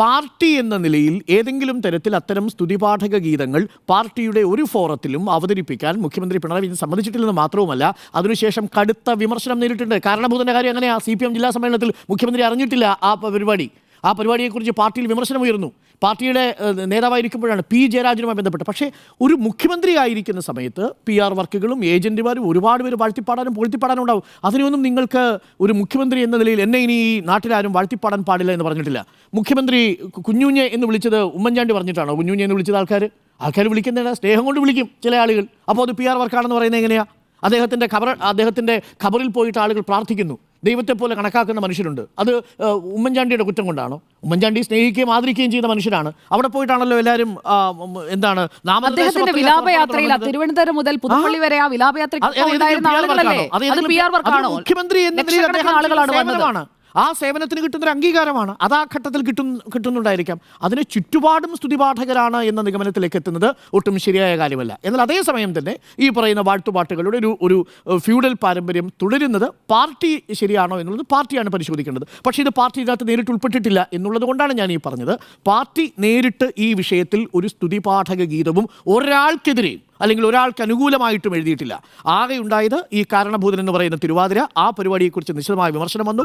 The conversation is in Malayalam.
പാർട്ടി എന്ന നിലയിൽ ഏതെങ്കിലും തരത്തിൽ അത്തരം സ്തുതിപാഠക ഗീതങ്ങൾ പാർട്ടിയുടെ ഒരു ഫോറത്തിലും അവതരിപ്പിക്കാൻ മുഖ്യമന്ത്രി പിണറായി വിജയൻ സമ്മതിച്ചിട്ടില്ലെന്ന് മാത്രവുമല്ല, അതിനുശേഷം കടുത്ത വിമർശനം നേരിട്ടുണ്ട്. കാരണഭൂതന്റെ കാര്യം അങ്ങനെയാ. CPM ജില്ലാ സമ്മേളനത്തിൽ മുഖ്യമന്ത്രി അറിഞ്ഞിട്ടില്ല ആ പരിപാടിയെക്കുറിച്ച് പാർട്ടിയിൽ വിമർശനമുയർന്നു. പാർട്ടിയുടെ നേതാവായിരിക്കുമ്പോഴാണ് P. ജയരാജനുമായി ബന്ധപ്പെട്ട്. പക്ഷേ ഒരു മുഖ്യമന്ത്രി ആയിരിക്കുന്ന സമയത്ത് PR വർക്കുകളും ഏജന്റുമാരും ഒരുപാട് പേര് വാഴ്ത്തിപ്പാടാനും പൊഴുത്തിപ്പാടാനും ഉണ്ടാവും. അതിനൊന്നും നിങ്ങൾക്ക് ഒരു മുഖ്യമന്ത്രി എന്ന നിലയിൽ എന്നെ ഇനി ഈ നാട്ടിലാരും വാഴ്ത്തിപ്പാടാൻ പാടില്ല എന്ന് പറഞ്ഞിട്ടില്ല. മുഖ്യമന്ത്രി കുഞ്ഞുഞ്ഞെ എന്ന് വിളിച്ചത് ഉമ്മൻചാണ്ടി പറഞ്ഞിട്ടാണോ? കുഞ്ഞുഞ്ഞെ എന്ന് വിളിച്ചത് ആൾക്കാർ വിളിക്കുന്നതിന് സ്നേഹം കൊണ്ട് വിളിക്കും ചില ആളുകൾ. അപ്പോൾ അത് PR വർക്കാണെന്ന് പറയുന്നത് എങ്ങനെയാണ്? അദ്ദേഹത്തിൻ്റെ ഖബറിൽ പോയിട്ട് ആളുകൾ പ്രാർത്ഥിക്കുന്നു. ദൈവത്തെ പോലെ കണക്കാക്കുന്ന മനുഷ്യരുണ്ട്. അത് ഉമ്മൻചാണ്ടിയുടെ കുറ്റം കൊണ്ടാണോ? ഉമ്മൻചാണ്ടി സ്നേഹിക്കുകയും ആദരിക്കുകയും ചെയ്യുന്ന മനുഷ്യരാണ്. അവിടെ പോയിട്ടാണല്ലോ എല്ലാവരും അദ്ദേഹത്തിന്റെ വിലാപയാത്രയിൽ തിരുവനന്തപുരം മുതൽ പുതുപ്പള്ളി വരെ ആ വിലാപയാത്ര മുഖ്യമന്ത്രി എന്ന നിലയിൽ ആളുകളാണ്. ആ സേവനത്തിന് കിട്ടുന്നൊരു അംഗീകാരമാണ്. അത് ആ ഘട്ടത്തിൽ കിട്ടുന്നുണ്ടായിരിക്കാം. അതിന് ചുറ്റുപാടും സ്തുതിപാഠകരാണ് എന്ന നിഗമനത്തിലേക്ക് എത്തുന്നത് ഒട്ടും ശരിയായ കാര്യമല്ല. എന്നാൽ അതേസമയം തന്നെ ഈ പറയുന്ന വാഴ്ത്തുപാട്ടുകളുടെ ഒരു ഫ്യൂഡൽ പാരമ്പര്യം തുടരുന്നത് പാർട്ടി ശരിയാണോ എന്നുള്ളത് പാർട്ടിയാണ് പരിശോധിക്കേണ്ടത്. പക്ഷേ ഇത് പാർട്ടി ഇതിനകത്ത് നേരിട്ട് ഉൾപ്പെട്ടിട്ടില്ല എന്നുള്ളത് കൊണ്ടാണ് ഞാൻ ഈ പറഞ്ഞത്. പാർട്ടി നേരിട്ട് ഈ വിഷയത്തിൽ ഒരു സ്തുതിപാഠക ഗീതവും ഒരാൾക്കെതിരെയും അല്ലെങ്കിൽ ഒരാൾക്ക് അനുകൂലമായിട്ടും എഴുതിയിട്ടില്ല. ആകെ ഉണ്ടായത് ഈ കാരണഭൂതൻ എന്ന് പറയുന്ന തിരുവാതിര. ആ പരിപാടിയെക്കുറിച്ച് നിശ്ചിതമായ വിമർശനം വന്നു.